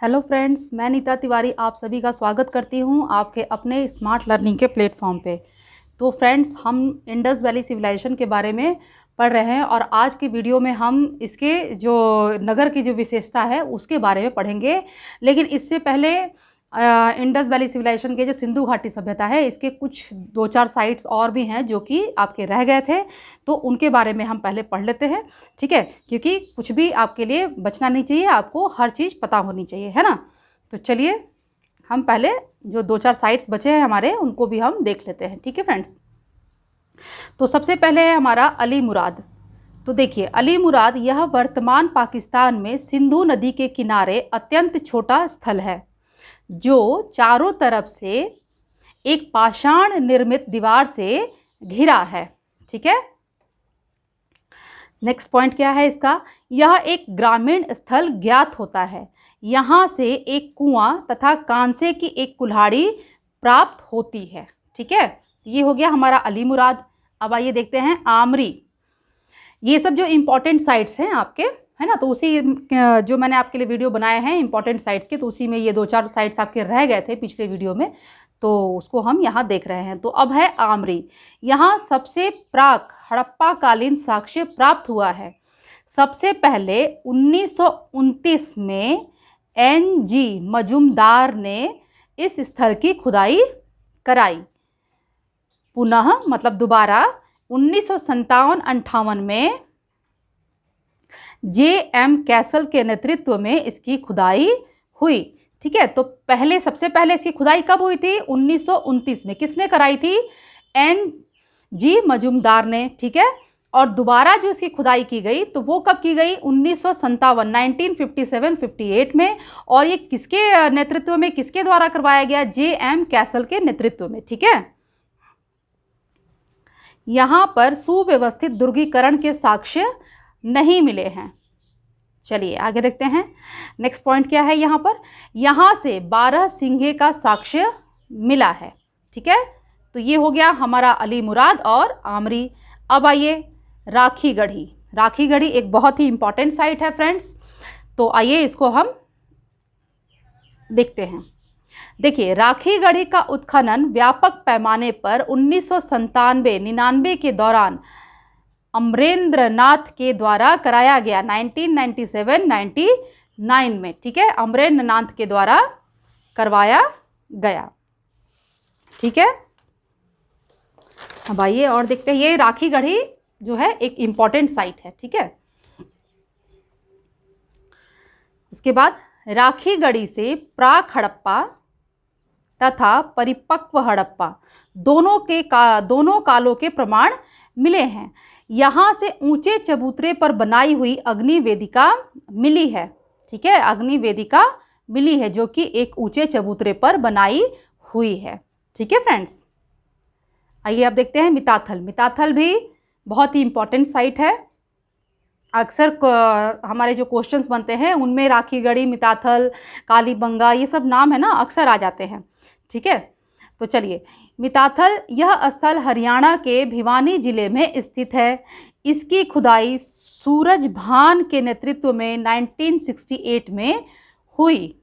Hello friends, मैं नीता तिवारी आप सभी का स्वागत करती हूं आपके अपने स्मार्ट लर्निंग के प्लेटफॉर्म पे। तो फ्रेंड्स, हम इंडस वैली सिविलाइजेशन के बारे में पढ़ रहे हैं और आज की वीडियो में हम इसके जो नगर की जो विशेषता है उसके बारे में पढ़ेंगे। लेकिन इससे पहले इंडस वैली सिविलाइजेशन के जो सिंधु घाटी सभ्यता है इसके कुछ 2-4 साइट्स और भी हैं जो कि आपके रह गए थे, तो उनके बारे में हम पहले पढ़ लेते हैं, ठीक है। क्योंकि कुछ भी आपके लिए बचना नहीं चाहिए, आपको हर चीज़ पता होनी चाहिए, है ना। तो चलिए हम पहले जो 2-4 साइट्स बचे हैं हमारे उनको भी हम देख लेते हैं, ठीक है फ्रेंड्स। तो सबसे पहले है हमारा अली मुराद। तो देखिए, अली मुराद यह वर्तमान पाकिस्तान में सिंधु नदी के किनारे अत्यंत छोटा स्थल है जो चारों तरफ से एक पाषाण निर्मित दीवार से घिरा है, ठीक है। नेक्स्ट पॉइंट क्या है इसका, यह एक ग्रामीण स्थल ज्ञात होता है। यहाँ से एक कुआं तथा कांसे की एक कुल्हाड़ी प्राप्त होती है, ठीक है। ये हो गया हमारा अली मुराद। अब आइए देखते हैं आमरी। ये सब जो इम्पोर्टेंट साइट्स हैं आपके, है ना, तो उसी जो मैंने आपके लिए वीडियो बनाए हैं इंपॉर्टेंट साइट्स के, तो उसी में ये 2-4 साइट्स आपके रह गए थे पिछले वीडियो में, तो उसको हम यहाँ देख रहे हैं। तो अब है आमरी। यहाँ सबसे प्राक हड़प्पा कालीन साक्ष्य प्राप्त हुआ है। सबसे पहले 1929 में NG मजुमदार ने इस स्थल की खुदाई कराई। पुनः मतलब दोबारा 1957-58 में JM कैसल के नेतृत्व में इसकी खुदाई हुई, ठीक है। तो पहले सबसे पहले इसकी खुदाई कब हुई थी? 1929 में। किसने कराई थी? NG मजुमदार ने, ठीक है। और दोबारा जो इसकी खुदाई की गई तो वो कब की गई? 1957 में। और ये किसके नेतृत्व में, किसके द्वारा करवाया गया? JM कैसल के नेतृत्व में, ठीक है। यहाँ पर सुव्यवस्थित दुर्गीकरण के साक्ष्य नहीं मिले हैं। चलिए आगे देखते हैं। नेक्स्ट पॉइंट क्या है यहाँ पर, यहाँ से 12 सिंघे का साक्ष्य मिला है, ठीक है। तो ये हो गया हमारा अली मुराद और आमरी। अब आइए राखी गढ़ी। राखी गढ़ी एक बहुत ही इंपॉर्टेंट साइट है फ्रेंड्स, तो आइए इसको हम देखते हैं। देखिए, राखी गढ़ी का उत्खनन व्यापक पैमाने पर 1997-99 के दौरान अमरेंद्र नाथ के द्वारा कराया गया। 1997-99 में, ठीक है, अमरेंद्र नाथ के द्वारा करवाया गया, ठीक है। अब आइए और देखते हैं। ये राखी गढ़ी जो है एक इम्पॉर्टेंट साइट है, ठीक है। उसके बाद राखी गढ़ी से प्राक हड़प्पा तथा परिपक्व हड़प्पा दोनों कालों के प्रमाण मिले हैं। यहाँ से ऊंचे चबूतरे पर बनाई हुई अग्नि वेदिका मिली है, ठीक है। अग्नि वेदिका मिली है जो कि एक ऊंचे चबूतरे पर बनाई हुई है, ठीक है फ्रेंड्स। आइए अब देखते हैं मिताथल। मिताथल भी बहुत ही इंपॉर्टेंट साइट है। अक्सर हमारे जो क्वेश्चंस बनते हैं उनमें राखी गढ़ी, मिताथल, कालीबंगा, ये सब नाम है ना, अक्सर आ जाते हैं, ठीक है। तो चलिए, मिताथल यह स्थल हरियाणा के भिवानी जिले में स्थित है। इसकी खुदाई सूरजभान के नेतृत्व में 1968 में हुई।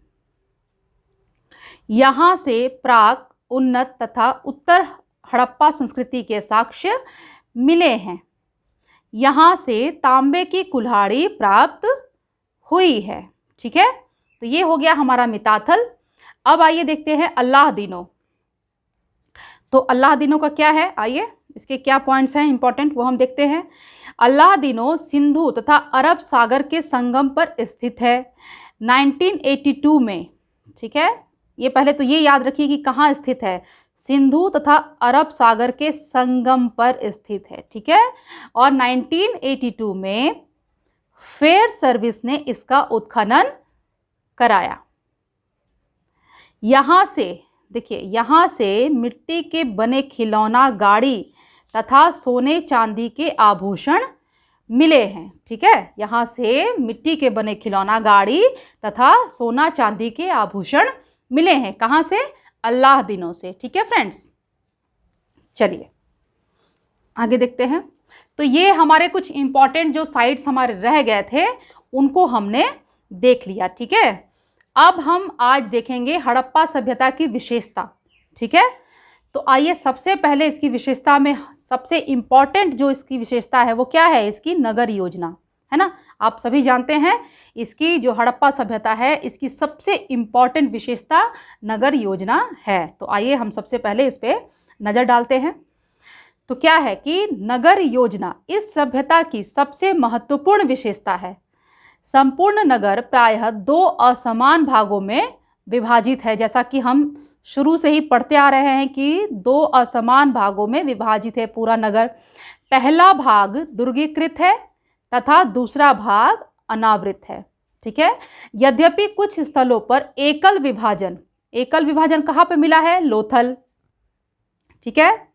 यहाँ से प्राक, उन्नत तथा उत्तर हड़प्पा संस्कृति के साक्ष्य मिले हैं। यहाँ से तांबे की कुल्हाड़ी प्राप्त हुई है, ठीक है। तो ये हो गया हमारा मिताथल। अब आइए देखते हैं अल्लाह दीनो। तो अल्लाह दीनो का क्या है, आइए इसके क्या पॉइंट्स हैं इंपॉर्टेंट वो हम देखते हैं। अल्लाह दीनो सिंधु तथा अरब सागर के संगम पर स्थित है। 1982 में, ठीक है। ये पहले तो ये याद रखिए कि कहाँ स्थित है, सिंधु तथा अरब सागर के संगम पर स्थित है, ठीक है। और 1982 में फेयर सर्विस ने इसका उत्खनन कराया। यहाँ से देखिए, यहाँ से मिट्टी के बने खिलौना गाड़ी तथा सोने चांदी के आभूषण मिले हैं, ठीक है। यहाँ से मिट्टी के बने खिलौना गाड़ी तथा सोना चांदी के आभूषण मिले हैं। कहाँ से? अल्लाह दीनों से, ठीक है फ्रेंड्स। चलिए आगे देखते हैं। तो ये हमारे कुछ इंपॉर्टेंट जो साइट्स हमारे रह गए थे उनको हमने देख लिया, ठीक है। अब हम आज देखेंगे हड़प्पा सभ्यता की विशेषता। ठीक है, तो आइए सबसे पहले इसकी विशेषता में सबसे इम्पॉर्टेंट जो इसकी विशेषता है वो क्या है, इसकी नगर योजना है ना। आप सभी जानते हैं इसकी जो हड़प्पा सभ्यता है इसकी सबसे इम्पॉर्टेंट विशेषता नगर योजना है। तो आइए हम सबसे पहले इस पर नज़र डालते हैं। तो क्या है कि नगर योजना इस सभ्यता की सबसे महत्वपूर्ण विशेषता है। संपूर्ण नगर प्रायः 2 असमान भागों में विभाजित है। जैसा कि हम शुरू से ही पढ़ते आ रहे हैं कि 2 असमान भागों में विभाजित है पूरा नगर। पहला भाग दुर्गीकृत है तथा दूसरा भाग अनावृत है। ठीक है, यद्यपि कुछ स्थलों पर एकल विभाजन कहाँ पे मिला है, लोथल। ठीक है,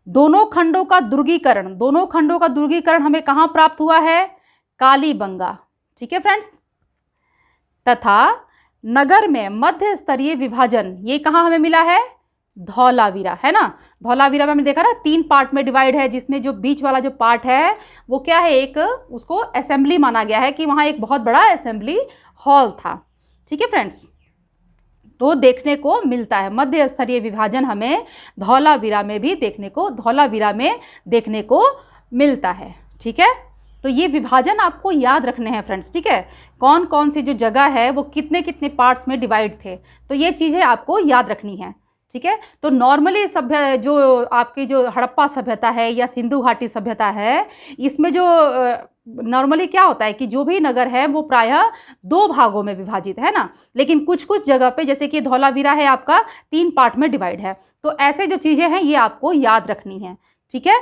दोनों खंडों का दुर्गीकरण हमें कहाँ प्राप्त हुआ है, कालीबंगा। ठीक है फ्रेंड्स, तथा नगर में मध्य स्तरीय विभाजन ये कहाँ हमें मिला है, धौलावीरा, है ना। धौलावीरा में हमने देखा ना 3 पार्ट में डिवाइड है, जिसमें जो बीच वाला जो पार्ट है वो क्या है, एक उसको असेंबली माना गया है कि वहाँ एक बहुत बड़ा असेंबली हॉल था। ठीक है फ्रेंड्स, तो देखने को मिलता है मध्य स्तरीय विभाजन हमें धौलावीरा में देखने को मिलता है। ठीक है, तो ये विभाजन आपको याद रखने हैं फ्रेंड्स। ठीक है, कौन कौन सी जो जगह है वो कितने कितने पार्ट्स में डिवाइड थे, तो ये चीज़ें आपको याद रखनी है। ठीक है, तो नॉर्मली जो आपकी जो हड़प्पा सभ्यता है या सिंधु घाटी सभ्यता है, इसमें जो नॉर्मली क्या होता है कि जो भी नगर है वो प्रायः 2 भागों में विभाजित है ना, लेकिन कुछ कुछ जगह पे जैसे कि धौलावीरा है आपका 3 पार्ट में डिवाइड है। तो ऐसे जो चीज़ें हैं ये आपको याद रखनी है। ठीक है,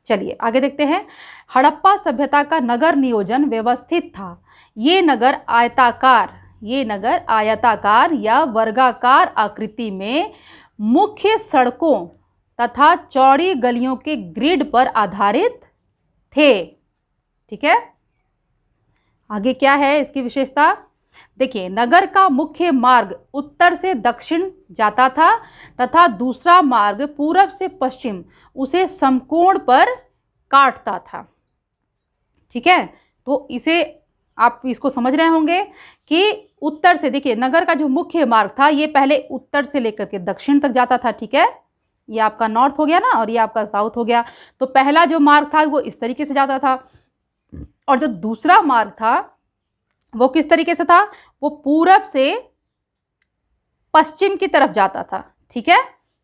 चलिए आगे देखते हैं। हड़प्पा सभ्यता का नगर नियोजन व्यवस्थित था। ये नगर आयताकार या वर्गाकार आकृति में मुख्य सड़कों तथा चौड़ी गलियों के ग्रिड पर आधारित थे। ठीक है, आगे क्या है इसकी विशेषता, देखिए नगर का मुख्य मार्ग उत्तर से दक्षिण जाता था तथा दूसरा मार्ग पूरब से पश्चिम उसे समकोण पर काटता था। ठीक है, तो इसे आप इसको समझ रहे होंगे कि उत्तर से, देखिए नगर का जो मुख्य मार्ग था ये पहले उत्तर से लेकर के दक्षिण तक जाता था। ठीक है, ये आपका नॉर्थ हो गया ना और ये आपका साउथ हो गया। तो पहला जो मार्ग था वो इस तरीके से जाता था और जो दूसरा मार्ग था वो किस तरीके से था, वो पूरब से पश्चिम की तरफ जाता था। ठीक है,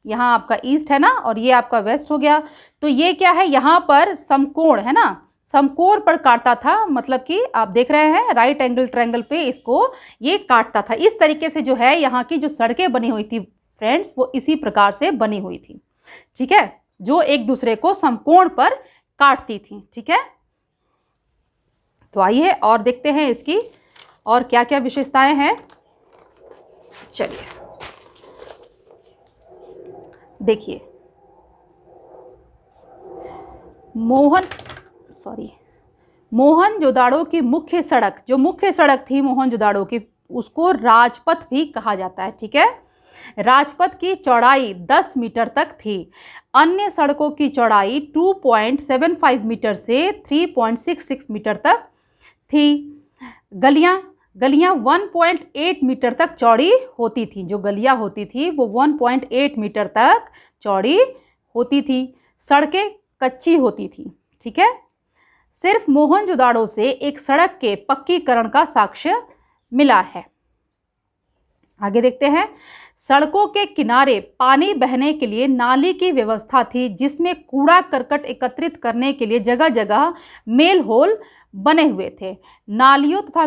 यहाँ आपका ईस्ट है ना और ये आपका वेस्ट हो गया। तो ये क्या है, यहाँ पर समकोण है ना, समकोण पर काटता था, मतलब कि आप देख रहे हैं राइट एंगल ट्रायंगल पे इसको ये काटता था। इस तरीके से जो है यहाँ की जो सड़कें बनी हुई थी फ्रेंड्स वो इसी प्रकार से बनी हुई थी। ठीक है, जो एक दूसरे को समकोण पर काटती थी। ठीक है, तो आइए और देखते हैं इसकी और क्या क्या विशेषताएं हैं। चलिए देखिए, मोहनजोदाड़ो की मुख्य सड़क थी मोहनजोदाड़ो की, उसको राजपथ भी कहा जाता है। ठीक है, राजपथ की चौड़ाई 10 मीटर तक थी। अन्य सड़कों की चौड़ाई 2.75 मीटर से 3.66 मीटर तक थी। गलियां 1.8 मीटर तक चौड़ी होती थी। जो गलियां होती थी वो 1.8 मीटर तक चौड़ी होती थी। सड़कें कच्ची होती थी। ठीक है, सिर्फ मोहनजोदाड़ो से एक सड़क के पक्कीकरण का साक्ष्य मिला है। आगे देखते हैं। सड़कों के किनारे पानी बहने के लिए नाली की व्यवस्था थी, जिसमें कूड़ा करकट एकत्रित करने के लिए जगह जगह मेल होल बने हुए थे। नालियों तथा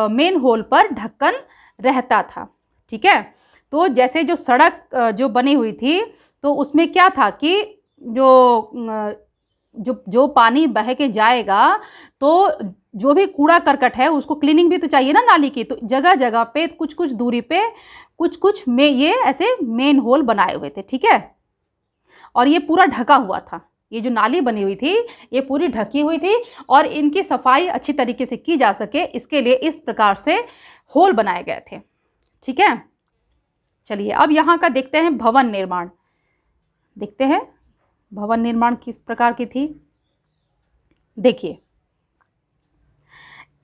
मेन होल पर ढक्कन रहता था। ठीक है, तो जैसे जो सड़क जो बनी हुई थी तो उसमें क्या था कि जो पानी बह के जाएगा तो जो भी कूड़ा करकट है उसको क्लीनिंग भी तो चाहिए ना नाली की, तो जगह जगह पे कुछ कुछ दूरी पे कुछ में ये ऐसे मेन होल बनाए हुए थे। ठीक है, और ये पूरा ढका हुआ था। ये जो नाली बनी हुई थी ये पूरी ढकी हुई थी और इनकी सफाई अच्छी तरीके से की जा सके इसके लिए इस प्रकार से होल बनाए गए थे। ठीक है, चलिए अब यहाँ का देखते हैं भवन निर्माण। देखते हैं भवन निर्माण किस प्रकार की थी। देखिए,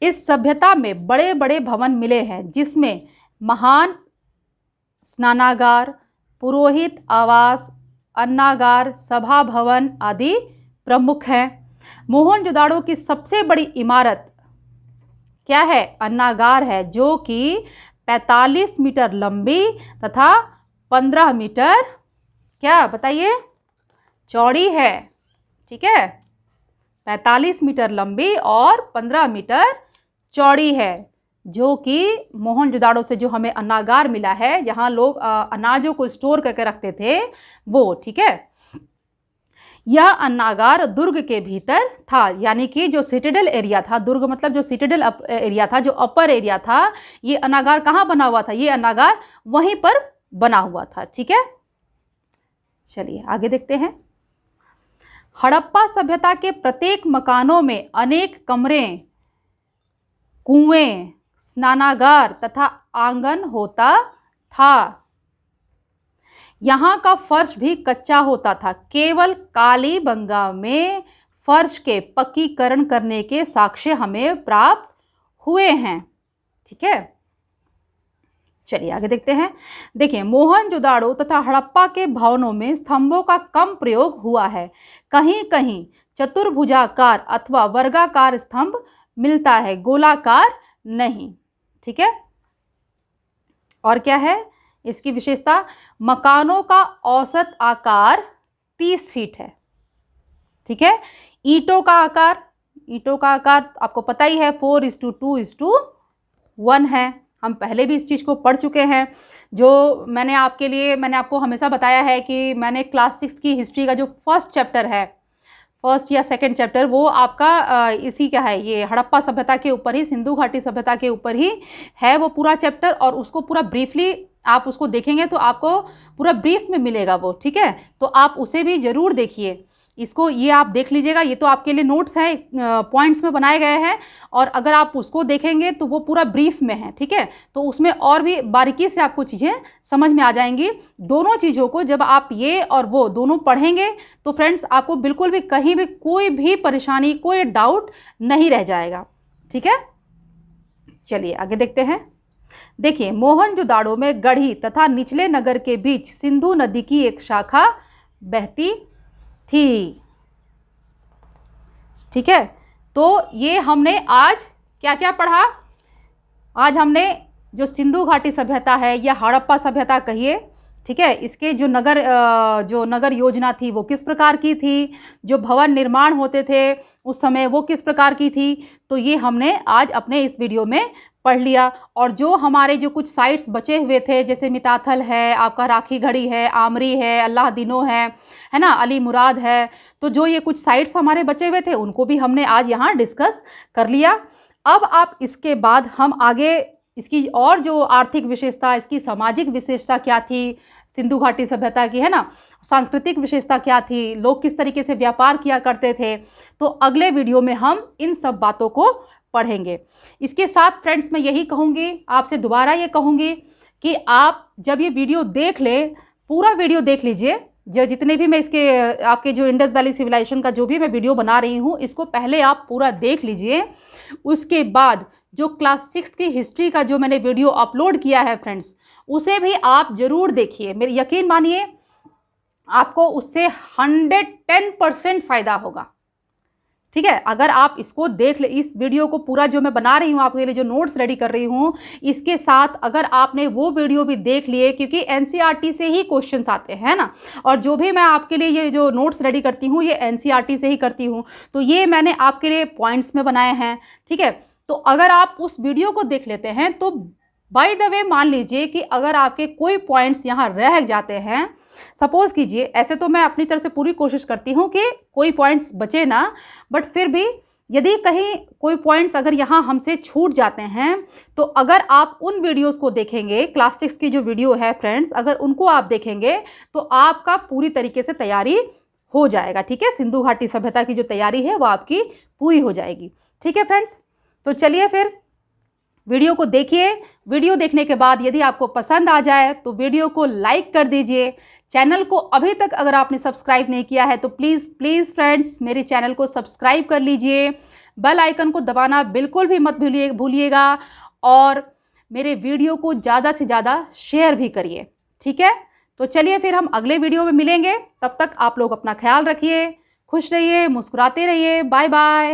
इस सभ्यता में बड़े बड़े भवन मिले हैं, जिसमें महान स्नानागार, पुरोहित आवास, अन्नागार, सभा भवन आदि प्रमुख हैं। मोहनजोदाड़ो की सबसे बड़ी इमारत क्या है? अन्नागार है, जो कि 45 मीटर लंबी तथा 15 मीटर क्या बताइए चौड़ी है। ठीक है, 45 मीटर लंबी और 15 मीटर चौड़ी है, जो कि मोहनजोदाड़ो से जो हमें अन्नागार मिला है, जहाँ लोग अनाजों को स्टोर करके रखते थे वो। ठीक है, यह अन्नागार दुर्ग के भीतर था, यानी कि जो सिटाडेल एरिया था, दुर्ग मतलब जो सिटाडेल एरिया था, जो अपर एरिया था, ये अन्नागार कहाँ बना हुआ था? ये अन्नागार वहीं पर बना हुआ था। ठीक है, चलिए आगे देखते हैं। हड़प्पा सभ्यता के प्रत्येक मकानों में अनेक कमरे, कुएं, स्नानागार तथा आंगन होता था। यहाँ का फर्श भी कच्चा होता था। केवल कालीबंगा में फर्श के पक्कीकरण करने के साक्ष्य हमें प्राप्त हुए हैं। ठीक है, चलिए आगे देखते हैं। देखिए, मोहनजोदाड़ो तथा हड़प्पा के भवनों में स्तंभों का कम प्रयोग हुआ है। कहीं कहीं चतुर्भुजाकार अथवा वर्गाकार स्तंभ मिलता है, गोलाकार नहीं। ठीक है, और क्या है इसकी विशेषता? मकानों का औसत आकार 30 फीट है। ठीक है, ईंटों का आकार आपको पता ही है 4:2:1 है। हम पहले भी इस चीज़ को पढ़ चुके हैं। जो मैंने आपको हमेशा बताया है कि मैंने क्लास 6 की हिस्ट्री का जो फर्स्ट चैप्टर है, फर्स्ट या सेकंड चैप्टर, वो आपका इसी का है, ये हड़प्पा सभ्यता के ऊपर ही, सिंधु घाटी सभ्यता के ऊपर ही है वो पूरा चैप्टर, और उसको पूरा ब्रीफली आप उसको देखेंगे तो आपको पूरा ब्रीफ में मिलेगा वो। ठीक है, तो आप उसे भी ज़रूर देखिए। इसको ये आप देख लीजिएगा, ये तो आपके लिए नोट्स है, पॉइंट्स में बनाए गए हैं, और अगर आप उसको देखेंगे तो वो पूरा ब्रीफ में है। ठीक है, तो उसमें और भी बारीकी से आपको चीज़ें समझ में आ जाएंगी। दोनों चीज़ों को जब आप ये और वो दोनों पढ़ेंगे तो फ्रेंड्स आपको बिल्कुल भी कहीं भी कोई भी परेशानी, कोई डाउट नहीं रह जाएगा। ठीक है, चलिए आगे देखते हैं। देखिए, मोहनजोदाड़ो में गढ़ी तथा निचले नगर के बीच सिंधु नदी की एक शाखा बहती थी। ठीक है, तो ये हमने आज क्या क्या पढ़ा? आज हमने जो सिंधु घाटी सभ्यता है या हड़प्पा सभ्यता कहिए, ठीक है, इसके जो नगर योजना थी वो किस प्रकार की थी, जो भवन निर्माण होते थे उस समय वो किस प्रकार की थी, तो ये हमने आज अपने इस वीडियो में पढ़ लिया। और जो हमारे जो कुछ साइट्स बचे हुए थे, जैसे मिताथल है, आपका राखी गढ़ी है, आमरी है, अल्लाह दिनो है ना, अली मुराद है, तो जो ये कुछ साइट्स हमारे बचे हुए थे उनको भी हमने आज यहाँ डिस्कस कर लिया। अब आप इसके बाद हम आगे इसकी और जो आर्थिक विशेषता, इसकी सामाजिक विशेषता क्या थी सिंधु घाटी सभ्यता की, है ना, सांस्कृतिक विशेषता क्या थी, लोग किस तरीके से व्यापार किया करते थे, तो अगले वीडियो में हम इन सब बातों को पढ़ेंगे। इसके साथ फ्रेंड्स मैं यही कहूँगी, आपसे दोबारा ये कहूँगी कि आप जब ये वीडियो देख लें, पूरा वीडियो देख लीजिए, जो जितने भी मैं इसके आपके जो इंडस वैली सिविलाइजेशन का जो भी मैं वीडियो बना रही हूँ, इसको पहले आप पूरा देख लीजिए। उसके बाद जो क्लास 6 की हिस्ट्री का जो मैंने वीडियो अपलोड किया है फ्रेंड्स, उसे भी आप ज़रूर देखिए। मेरे यकीन मानिए आपको उससे 110% फ़ायदा होगा। ठीक है, अगर आप इसको देख ले, इस वीडियो को पूरा जो मैं बना रही हूँ आपके लिए, जो नोट्स रेडी कर रही हूँ, इसके साथ अगर आपने वो वीडियो भी देख लिए, क्योंकि एनसीईआरटी से ही क्वेश्चंस आते हैं ना, और जो भी मैं आपके लिए ये जो नोट्स रेडी करती हूँ ये एनसीईआरटी से ही करती हूँ, तो ये मैंने आपके लिए पॉइंट्स में बनाए हैं। ठीक है, तो अगर आप उस वीडियो को देख लेते हैं तो बाय द वे मान लीजिए कि अगर आपके कोई पॉइंट्स यहाँ रह जाते हैं, सपोज़ कीजिए, ऐसे तो मैं अपनी तरफ से पूरी कोशिश करती हूँ कि कोई पॉइंट्स बचे ना, बट फिर भी यदि कहीं कोई पॉइंट्स अगर यहाँ हमसे छूट जाते हैं, तो अगर आप उन वीडियोस को देखेंगे, क्लास 6 की जो वीडियो है फ्रेंड्स, अगर उनको आप देखेंगे तो आपका पूरी तरीके से तैयारी हो जाएगा। ठीक है, सिंधु घाटी सभ्यता की जो तैयारी है वो आपकी पूरी हो जाएगी। ठीक है फ्रेंड्स, तो चलिए फिर वीडियो को देखिए। वीडियो देखने के बाद यदि आपको पसंद आ जाए तो वीडियो को लाइक कर दीजिए। चैनल को अभी तक अगर आपने सब्सक्राइब नहीं किया है तो प्लीज़ प्लीज़ फ्रेंड्स मेरे चैनल को सब्सक्राइब कर लीजिए। बेल आइकन को दबाना बिल्कुल भी मत भूलिएगा और मेरे वीडियो को ज़्यादा से ज़्यादा शेयर भी करिए, ठीक है। तो चलिए फिर हम अगले वीडियो में मिलेंगे। तब तक आप लोग अपना ख्याल रखिए, खुश रहिए, मुस्कुराते रहिए। Bye bye.